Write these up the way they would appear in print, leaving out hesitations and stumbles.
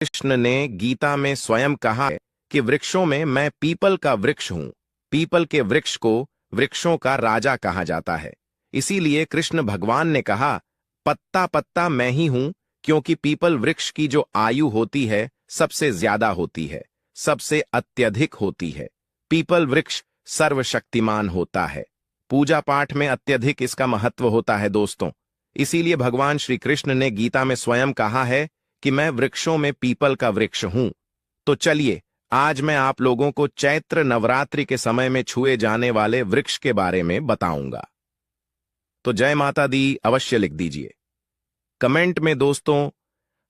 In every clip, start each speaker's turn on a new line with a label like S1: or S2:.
S1: कृष्ण ने गीता में स्वयं कहा है कि वृक्षों में मैं पीपल का वृक्ष हूं। पीपल के वृक्ष को वृक्षों का राजा कहा जाता है। इसीलिए कृष्ण भगवान ने कहा, पत्ता पत्ता मैं ही हूं, क्योंकि पीपल वृक्ष की जो आयु होती है सबसे ज्यादा होती है, सबसे अत्यधिक होती है। पीपल वृक्ष सर्वशक्तिमान होता है। पूजा पाठ में अत्यधिक इसका महत्व होता है दोस्तों। इसीलिए भगवान श्री कृष्ण ने गीता में स्वयं कहा है कि मैं वृक्षों में पीपल का वृक्ष हूं। तो चलिए, आज मैं आप लोगों को चैत्र नवरात्रि के समय में छुए जाने वाले वृक्ष के बारे में बताऊंगा। तो जय माता दी अवश्य लिख दीजिए कमेंट में दोस्तों।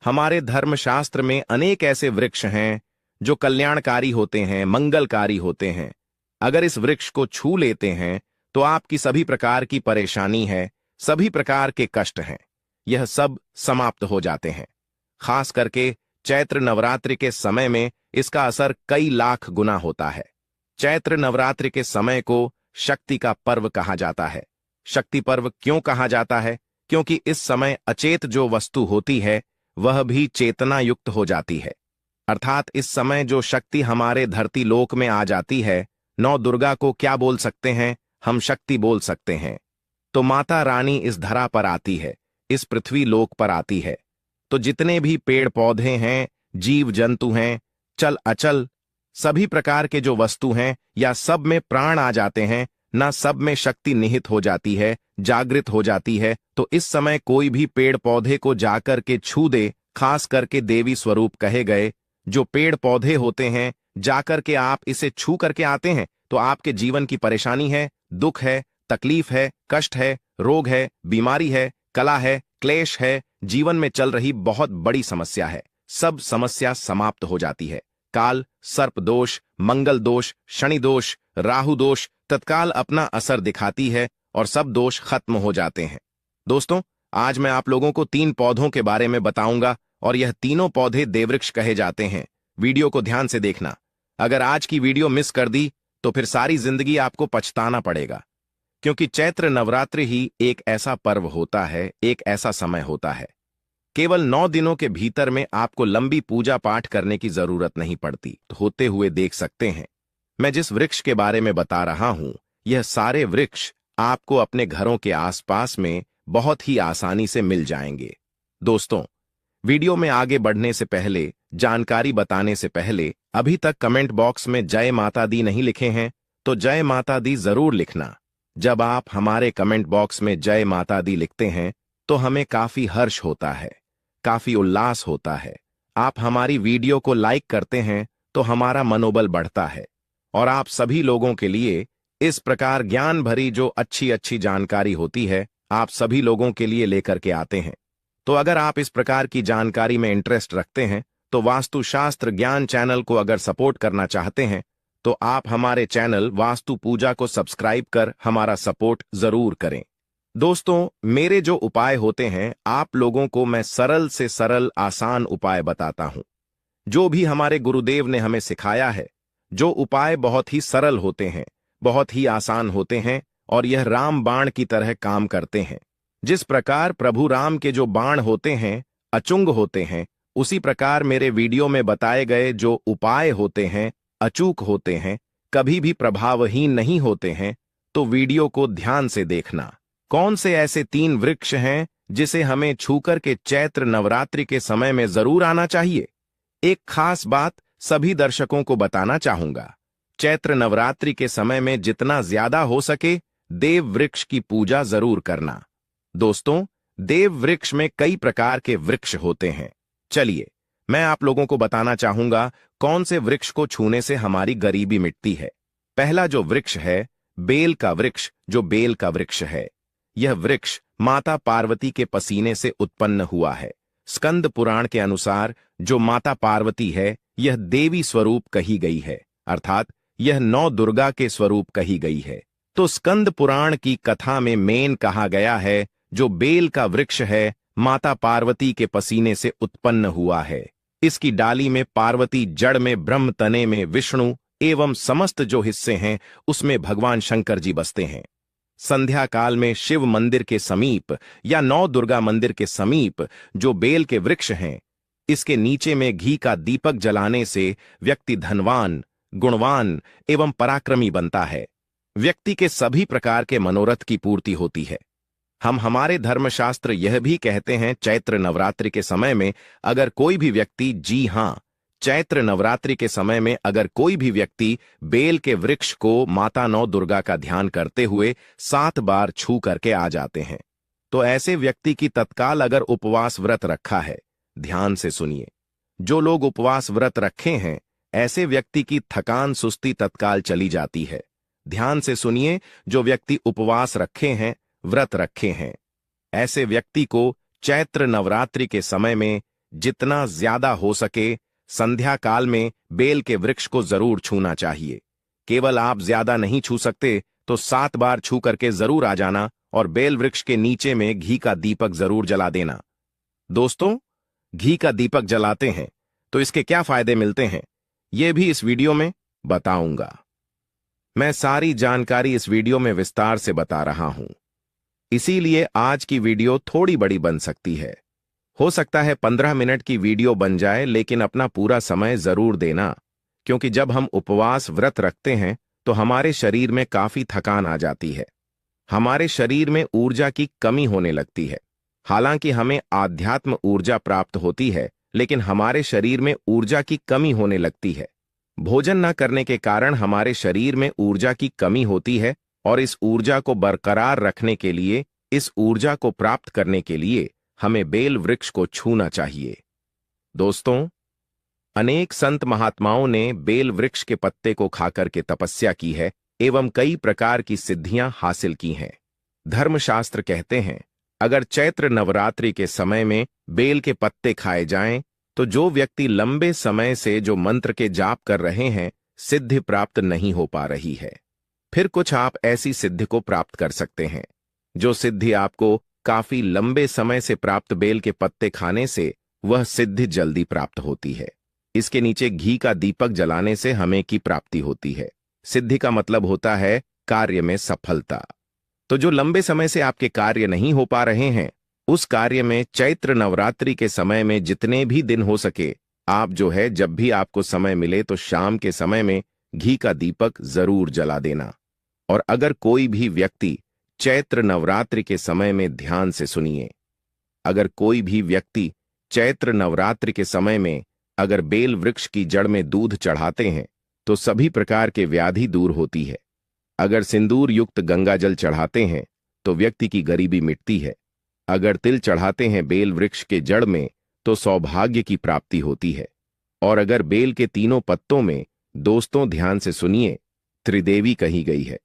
S1: हमारे धर्मशास्त्र में अनेक ऐसे वृक्ष हैं जो कल्याणकारी होते हैं, मंगलकारी होते हैं। अगर इस वृक्ष को छू लेते हैं तो आपकी सभी प्रकार की परेशानी है, सभी प्रकार के कष्ट हैं, यह सब समाप्त हो जाते हैं। खास करके चैत्र नवरात्रि के समय में इसका असर कई लाख गुना होता है। चैत्र नवरात्रि के समय को शक्ति का पर्व कहा जाता है। शक्ति पर्व क्यों कहा जाता है? क्योंकि इस समय अचेत जो वस्तु होती है वह भी चेतना युक्त हो जाती है। अर्थात इस समय जो शक्ति हमारे धरती लोक में आ जाती है, नौ दुर्गा को क्या बोल सकते हैं? हम शक्ति बोल सकते हैं। तो माता रानी इस धरा पर आती है, इस पृथ्वी लोक पर आती है। तो जितने भी पेड़ पौधे हैं, जीव जंतु हैं, चल अचल सभी प्रकार के जो वस्तु हैं, या सब में प्राण आ जाते हैं, ना सब में शक्ति निहित हो जाती है, जागृत हो जाती है। तो इस समय कोई भी पेड़ पौधे को जाकर के छू दे, खास करके देवी स्वरूप कहे गए जो पेड़ पौधे होते हैं, जाकर के आप इसे छू करके आते हैं तो आपके जीवन की परेशानी है, दुख है, तकलीफ है, कष्ट है, रोग है, बीमारी है, कला है, क्लेश है, जीवन में चल रही बहुत बड़ी समस्या है, सब समस्या समाप्त हो जाती है। काल, सर्प दोष, मंगल दोष, शनि दोष, राहु दोष तत्काल अपना असर दिखाती है और सब दोष खत्म हो जाते हैं। दोस्तों, आज मैं आप लोगों को 3 पौधों के बारे में बताऊंगा और यह तीनों पौधे देववृक्ष कहे जाते हैं। वीडियो को ध्यान से देखना। अगर आज की वीडियो मिस कर दी तो फिर सारी जिंदगी आपको पछताना पड़ेगा, क्योंकि चैत्र नवरात्रि ही एक ऐसा पर्व होता है, एक ऐसा समय होता है। केवल 9 दिनों के भीतर में आपको लंबी पूजा पाठ करने की जरूरत नहीं पड़ती, तो होते हुए देख सकते हैं। मैं जिस वृक्ष के बारे में बता रहा हूं, यह सारे वृक्ष आपको अपने घरों के आसपास में बहुत ही आसानी से मिल जाएंगे। दोस्तों, वीडियो में आगे बढ़ने से पहले, जानकारी बताने से पहले, अभी तक कमेंट बॉक्स में जय माता दी नहीं लिखे हैं तो जय माता दी जरूर लिखना। जब आप हमारे कमेंट बॉक्स में जय माता दी लिखते हैं तो हमें काफी हर्ष होता है, काफी उल्लास होता है। आप हमारी वीडियो को लाइक करते हैं तो हमारा मनोबल बढ़ता है और आप सभी लोगों के लिए इस प्रकार ज्ञान भरी जो अच्छी अच्छी जानकारी होती है, आप सभी लोगों के लिए लेकर के आते हैं। तो अगर आप इस प्रकार की जानकारी में इंटरेस्ट रखते हैं तो वास्तुशास्त्र ज्ञान चैनल को अगर सपोर्ट करना चाहते हैं तो आप हमारे चैनल वास्तु पूजा को सब्सक्राइब कर हमारा सपोर्ट जरूर करें। दोस्तों, मेरे जो उपाय होते हैं आप लोगों को मैं सरल से सरल आसान उपाय बताता हूं, जो भी हमारे गुरुदेव ने हमें सिखाया है। जो उपाय बहुत ही सरल होते हैं, बहुत ही आसान होते हैं और यह राम बाण की तरह काम करते हैं। जिस प्रकार प्रभु राम के जो बाण होते हैं अचुंग होते हैं, उसी प्रकार मेरे वीडियो में बताए गए जो उपाय होते हैं अचूक होते हैं, कभी भी प्रभावहीन नहीं होते हैं। तो वीडियो को ध्यान से देखना। कौन से ऐसे 3 वृक्ष हैं जिसे हमें छूकर के चैत्र नवरात्रि के समय में जरूर आना चाहिए? एक खास बात सभी दर्शकों को बताना चाहूंगा। चैत्र नवरात्रि के समय में जितना ज्यादा हो सके देव वृक्ष की पूजा जरूर करना। दोस्तों, देव वृक्ष में कई प्रकार के वृक्ष होते हैं। चलिए, मैं आप लोगों को बताना चाहूंगा कौन से वृक्ष को छूने से हमारी गरीबी मिटती है। पहला जो वृक्ष है, बेल का वृक्ष, जो बेल का वृक्ष है, यह वृक्ष माता पार्वती के पसीने से उत्पन्न हुआ है। स्कंद पुराण के अनुसार जो माता पार्वती है यह देवी स्वरूप कही गई है, अर्थात यह 9 दुर्गा के स्वरूप कही गई है। तो स्कंद पुराण की कथा में मेन कहा गया है जो बेल का वृक्ष है माता पार्वती के पसीने से उत्पन्न हुआ है। इसकी डाली में पार्वती, जड़ में ब्रह्म, तने में विष्णु एवं समस्त जो हिस्से हैं उसमें भगवान शंकर जी बसते हैं। संध्या काल में शिव मंदिर के समीप या 9 दुर्गा मंदिर के समीप जो बेल के वृक्ष हैं, इसके नीचे में घी का दीपक जलाने से व्यक्ति धनवान, गुणवान एवं पराक्रमी बनता है। व्यक्ति के सभी प्रकार के मनोरथ की पूर्ति होती है। हम हमारे धर्मशास्त्र यह भी कहते हैं, चैत्र नवरात्रि के समय में अगर कोई भी व्यक्ति, जी हां, चैत्र नवरात्रि के समय में अगर कोई भी व्यक्ति बेल के वृक्ष को माता नौ दुर्गा का ध्यान करते हुए 7 बार छू करके आ जाते हैं, तो ऐसे व्यक्ति की तत्काल अगर उपवास व्रत रखा है, ध्यान से सुनिए, जो लोग उपवास व्रत रखे हैं, ऐसे व्यक्ति की थकान सुस्ती तत्काल चली जाती है। ध्यान से सुनिए, जो व्यक्ति उपवास रखे हैं, व्रत रखे हैं, ऐसे व्यक्ति को चैत्र नवरात्रि के समय में जितना ज्यादा हो सके संध्या काल में बेल के वृक्ष को जरूर छूना चाहिए। केवल आप ज्यादा नहीं छू सकते तो 7 बार छू करके जरूर आ जाना और बेल वृक्ष के नीचे में घी का दीपक जरूर जला देना। दोस्तों, घी का दीपक जलाते हैं तो इसके क्या फायदे मिलते हैं, यह भी इस वीडियो में बताऊंगा। मैं सारी जानकारी इस वीडियो में विस्तार से बता रहा हूं, इसीलिए आज की वीडियो थोड़ी बड़ी बन सकती है। हो सकता है 15 मिनट की वीडियो बन जाए, लेकिन अपना पूरा समय जरूर देना, क्योंकि जब हम उपवास व्रत रखते हैं तो हमारे शरीर में काफी थकान आ जाती है, हमारे शरीर में ऊर्जा की कमी होने लगती है। हालांकि हमें आध्यात्म ऊर्जा प्राप्त होती है, लेकिन हमारे शरीर में ऊर्जा की कमी होने लगती है। भोजन न करने के कारण हमारे शरीर में ऊर्जा की कमी होती है, और इस ऊर्जा को बरकरार रखने के लिए, इस ऊर्जा को प्राप्त करने के लिए हमें बेल वृक्ष को छूना चाहिए। दोस्तों, अनेक संत महात्माओं ने बेल वृक्ष के पत्ते को खाकर के तपस्या की है एवं कई प्रकार की सिद्धियां हासिल की हैं। धर्मशास्त्र कहते हैं, अगर चैत्र नवरात्रि के समय में बेल के पत्ते खाए जाएं, तो जो व्यक्ति लंबे समय से जो मंत्र के जाप कर रहे हैं, सिद्धि प्राप्त नहीं हो पा रही है, फिर कुछ आप ऐसी सिद्धि को प्राप्त कर सकते हैं। जो सिद्धि आपको काफी लंबे समय से प्राप्त बेल के पत्ते खाने से, वह सिद्धि जल्दी प्राप्त होती है। इसके नीचे घी का दीपक जलाने से हमें की प्राप्ति होती है। सिद्धि का मतलब होता है कार्य में सफलता। तो जो लंबे समय से आपके कार्य नहीं हो पा रहे हैं, उस कार्य में चैत्र नवरात्रि के समय में जितने भी दिन हो सके, आप जो है जब भी आपको समय मिले तो शाम के समय में घी का दीपक जरूर जला देना। और अगर कोई भी व्यक्ति चैत्र नवरात्रि के समय में, ध्यान से सुनिए, अगर कोई भी व्यक्ति चैत्र नवरात्रि के समय में अगर बेल वृक्ष की जड़ में दूध चढ़ाते हैं तो सभी प्रकार के व्याधि दूर होती है। अगर सिंदूर युक्त गंगा जल चढ़ाते हैं तो व्यक्ति की गरीबी मिटती है। अगर तिल चढ़ाते हैं बेल वृक्ष के जड़ में तो सौभाग्य की प्राप्ति होती है। और अगर बेल के तीनों पत्तों में, दोस्तों ध्यान से सुनिए, त्रिदेवी कही गई है,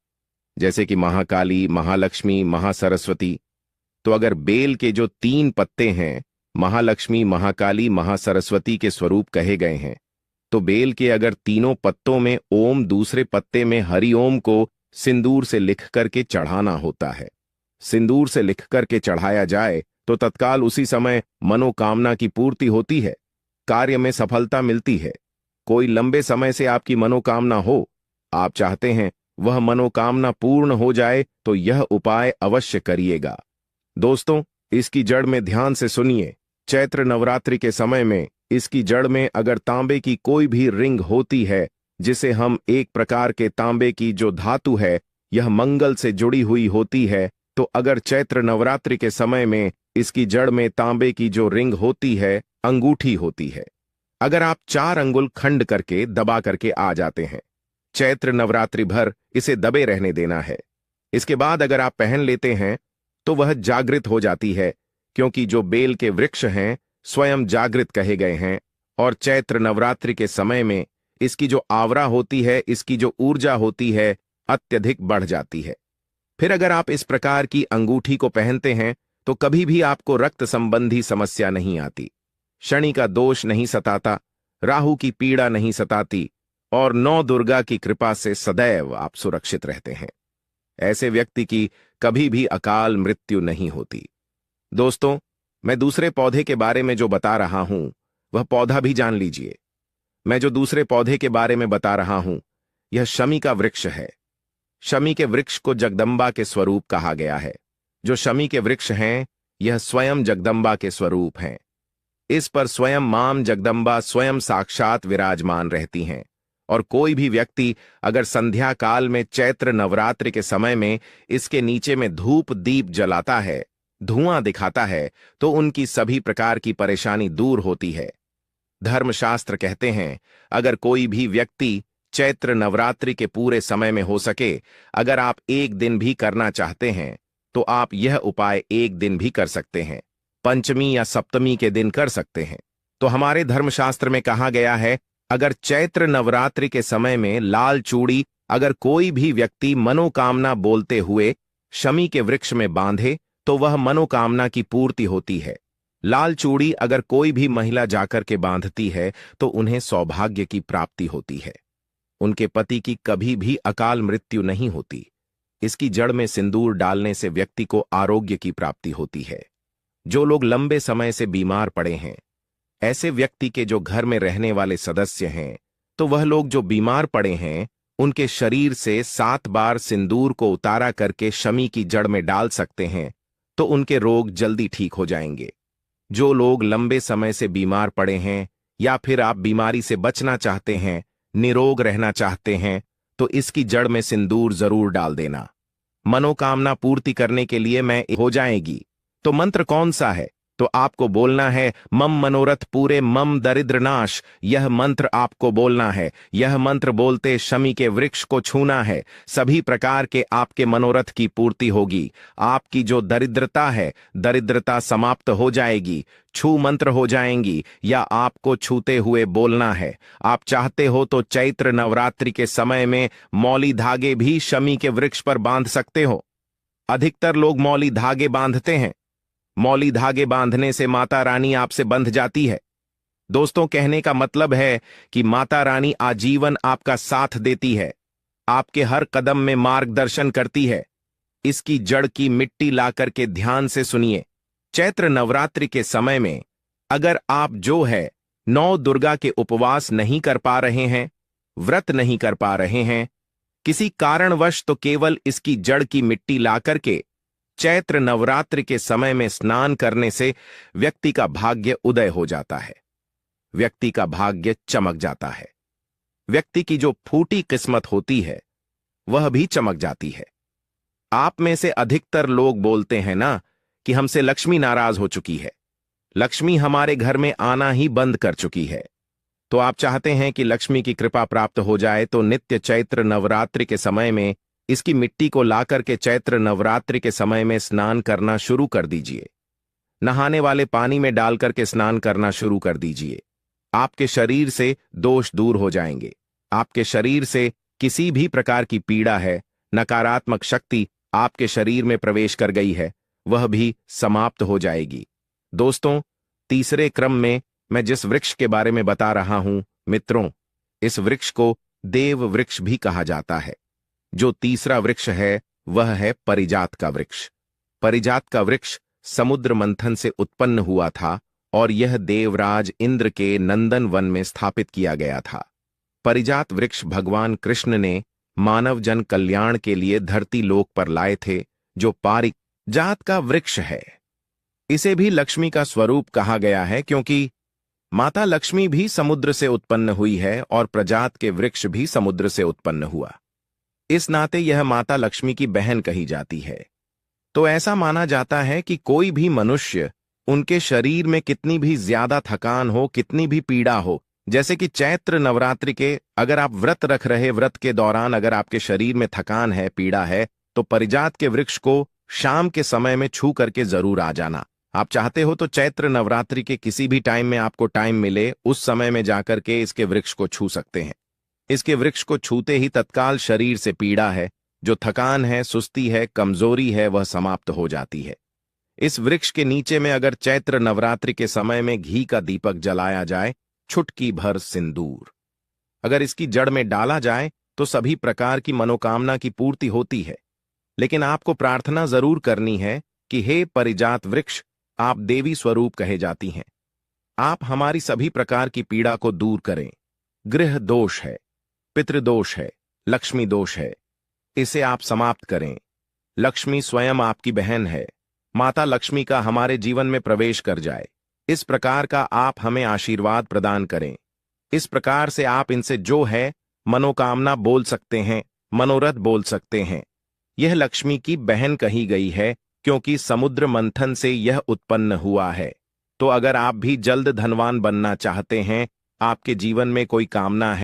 S1: जैसे कि महाकाली, महालक्ष्मी, महासरस्वती, तो अगर बेल के जो 3 पत्ते हैं, महालक्ष्मी, महाकाली, महासरस्वती के स्वरूप कहे गए हैं, तो बेल के अगर तीनों पत्तों में ओम, दूसरे पत्ते में हरि ओम को सिंदूर से लिख करके चढ़ाना होता है। सिंदूर से लिख करके चढ़ाया जाए तो तत्काल उसी समय मनोकामना की पूर्ति होती है, कार्य में सफलता मिलती है। कोई लंबे समय से आपकी मनोकामना हो, आप चाहते हैं वह मनोकामना पूर्ण हो जाए, तो यह उपाय अवश्य करिएगा। दोस्तों, इसकी जड़ में ध्यान से सुनिए, चैत्र नवरात्रि के समय में इसकी जड़ में अगर तांबे की कोई भी रिंग होती है, जिसे हम एक प्रकार के तांबे की जो धातु है, यह मंगल से जुड़ी हुई होती है, तो अगर चैत्र नवरात्रि के समय में इसकी जड़ में तांबे की जो रिंग होती है, अंगूठी होती है, अगर आप 4 अंगुल खंड करके दबा करके आ जाते हैं, चैत्र नवरात्रि भर इसे दबे रहने देना है। इसके बाद अगर आप पहन लेते हैं तो वह जागृत हो जाती है, क्योंकि जो बेल के वृक्ष हैं स्वयं जागृत कहे गए हैं, और चैत्र नवरात्रि के समय में इसकी जो आवरा होती है, इसकी जो ऊर्जा होती है, अत्यधिक बढ़ जाती है। फिर अगर आप इस प्रकार की अंगूठी को पहनते हैं तो कभी भी आपको रक्त संबंधी समस्या नहीं आती, शनि का दोष नहीं सताता, राहु की पीड़ा नहीं सताती, और नौ दुर्गा की कृपा से सदैव आप सुरक्षित रहते हैं। ऐसे व्यक्ति की कभी भी अकाल मृत्यु नहीं होती। दोस्तों, मैं दूसरे पौधे के बारे में जो बता रहा हूं, वह पौधा भी जान लीजिए। मैं जो दूसरे पौधे के बारे में बता रहा हूं, यह शमी का वृक्ष है। शमी के वृक्ष को जगदम्बा के स्वरूप कहा गया है। जो शमी के वृक्ष हैं, यह स्वयं जगदम्बा के स्वरूप हैं। इस पर स्वयं मां जगदम्बा स्वयं साक्षात विराजमान रहती हैं। और कोई भी व्यक्ति अगर संध्या काल में चैत्र नवरात्रि के समय में इसके नीचे में धूप दीप जलाता है, धुआं दिखाता है, तो उनकी सभी प्रकार की परेशानी दूर होती है। धर्मशास्त्र कहते हैं, अगर कोई भी व्यक्ति चैत्र नवरात्रि के पूरे समय में हो सके, अगर आप एक दिन भी करना चाहते हैं तो आप यह उपाय एक दिन भी कर सकते हैं, पंचमी या सप्तमी के दिन कर सकते हैं। तो हमारे धर्मशास्त्र में कहा गया है, अगर चैत्र नवरात्रि के समय में लाल चूड़ी अगर कोई भी व्यक्ति मनोकामना बोलते हुए शमी के वृक्ष में बांधे तो वह मनोकामना की पूर्ति होती है। लाल चूड़ी अगर कोई भी महिला जाकर के बांधती है तो उन्हें सौभाग्य की प्राप्ति होती है, उनके पति की कभी भी अकाल मृत्यु नहीं होती। इसकी जड़ में सिंदूर डालने से व्यक्ति को आरोग्य की प्राप्ति होती है। जो लोग लंबे समय से बीमार पड़े हैं, ऐसे व्यक्ति के जो घर में रहने वाले सदस्य हैं, तो वह लोग जो बीमार पड़े हैं उनके शरीर से 7 बार सिंदूर को उतारा करके शमी की जड़ में डाल सकते हैं, तो उनके रोग जल्दी ठीक हो जाएंगे। जो लोग लंबे समय से बीमार पड़े हैं या फिर आप बीमारी से बचना चाहते हैं, निरोग रहना चाहते हैं, तो इसकी जड़ में सिंदूर जरूर डाल देना। मनोकामना पूर्ति करने के लिए मैं हो जाएगी। तो मंत्र कौन सा है? तो आपको बोलना है, मम मनोरथ पूरे मम दरिद्र नाश। यह मंत्र आपको बोलना है। यह मंत्र बोलते शमी के वृक्ष को छूना है, सभी प्रकार के आपके मनोरथ की पूर्ति होगी। आपकी जो दरिद्रता है, दरिद्रता समाप्त हो जाएगी, छू मंत्र हो जाएंगी। या आपको छूते हुए बोलना है। आप चाहते हो तो चैत्र नवरात्रि के समय में मौली धागे भी शमी के वृक्ष पर बांध सकते हो। अधिकतर लोग मौली धागे बांधते हैं। मौली धागे बांधने से माता रानी आपसे बंध जाती है। दोस्तों, कहने का मतलब है कि माता रानी आजीवन आपका साथ देती है, आपके हर कदम में मार्गदर्शन करती है। इसकी जड़ की मिट्टी लाकर के ध्यान से सुनिए। चैत्र नवरात्रि के समय में अगर आप जो है 9 दुर्गा के उपवास नहीं कर पा रहे हैं, व्रत नहीं कर पा रहे हैं, किसी कारणवश, तो केवल इसकी जड़ की मिट्टी लाकर के चैत्र नवरात्रि के समय में स्नान करने से व्यक्ति का भाग्य उदय हो जाता है, व्यक्ति का भाग्य चमक जाता है। व्यक्ति की जो फूटी किस्मत होती है वह भी चमक जाती है। आप में से अधिकतर लोग बोलते हैं ना कि हमसे लक्ष्मी नाराज हो चुकी है, लक्ष्मी हमारे घर में आना ही बंद कर चुकी है। तो आप चाहते हैं कि लक्ष्मी की कृपा प्राप्त हो जाए, तो नित्य चैत्र नवरात्रि के समय में इसकी मिट्टी को लाकर के चैत्र नवरात्रि के समय में स्नान करना शुरू कर दीजिए। नहाने वाले पानी में डालकर के स्नान करना शुरू कर दीजिए। आपके शरीर से दोष दूर हो जाएंगे। आपके शरीर से किसी भी प्रकार की पीड़ा है, नकारात्मक शक्ति आपके शरीर में प्रवेश कर गई है, वह भी समाप्त हो जाएगी। दोस्तों, तीसरे क्रम में मैं जिस वृक्ष के बारे में बता रहा हूं, मित्रों, इस वृक्ष को देव वृक्ष भी कहा जाता है। जो तीसरा वृक्ष है वह है परिजात का वृक्ष। परिजात का वृक्ष समुद्र मंथन से उत्पन्न हुआ था और यह देवराज इंद्र के नंदन वन में स्थापित किया गया था। परिजात वृक्ष भगवान कृष्ण ने मानव जन कल्याण के लिए धरती लोक पर लाए थे, जो पारिजात का वृक्ष है। इसे भी लक्ष्मी का स्वरूप कहा गया है, क्योंकि माता लक्ष्मी भी समुद्र से उत्पन्न हुई है और प्रजात के वृक्ष भी समुद्र से उत्पन्न हुआ। इस नाते यह माता लक्ष्मी की बहन कही जाती है। तो ऐसा माना जाता है कि कोई भी मनुष्य, उनके शरीर में कितनी भी ज्यादा थकान हो, कितनी भी पीड़ा हो, जैसे कि चैत्र नवरात्रि के अगर आप व्रत रख रहे, व्रत के दौरान अगर आपके शरीर में थकान है, पीड़ा है, तो परिजात के वृक्ष को शाम के समय में छू करके जरूर आ जाना। आप चाहते हो तो चैत्र नवरात्रि के किसी भी टाइम में आपको टाइम मिले, उस समय में जाकर के इसके वृक्ष को छू सकते हैं। इसके वृक्ष को छूते ही तत्काल शरीर से पीड़ा है, जो थकान है, सुस्ती है, कमजोरी है, वह समाप्त हो जाती है। इस वृक्ष के नीचे में अगर चैत्र नवरात्रि के समय में घी का दीपक जलाया जाए, चुटकी भर सिंदूर अगर इसकी जड़ में डाला जाए, तो सभी प्रकार की मनोकामना की पूर्ति होती है। लेकिन आपको प्रार्थना जरूर करनी है कि हे परिजात वृक्ष, आप देवी स्वरूप कहे जाती हैं, आप हमारी सभी प्रकार की पीड़ा को दूर करें। गृह दोष है, पितृदोष है, लक्ष्मी दोष है, इसे आप समाप्त करें। लक्ष्मी स्वयं आपकी बहन है। माता लक्ष्मी का हमारे जीवन में प्रवेश कर जाए। इस प्रकार का आप हमें आशीर्वाद प्रदान करें। इस प्रकार से आप इनसे जो है मनोकामना बोल सकते हैं, मनोरथ बोल सकते हैं। यह लक्ष्मी की बहन कही गई है क्योंकि समुद्र मंथन से यह उत्पन्न हुआ है। तो अगर आप भी जल्द धनवान बनना चाहते हैं, आपके जीवन में कोई कामना है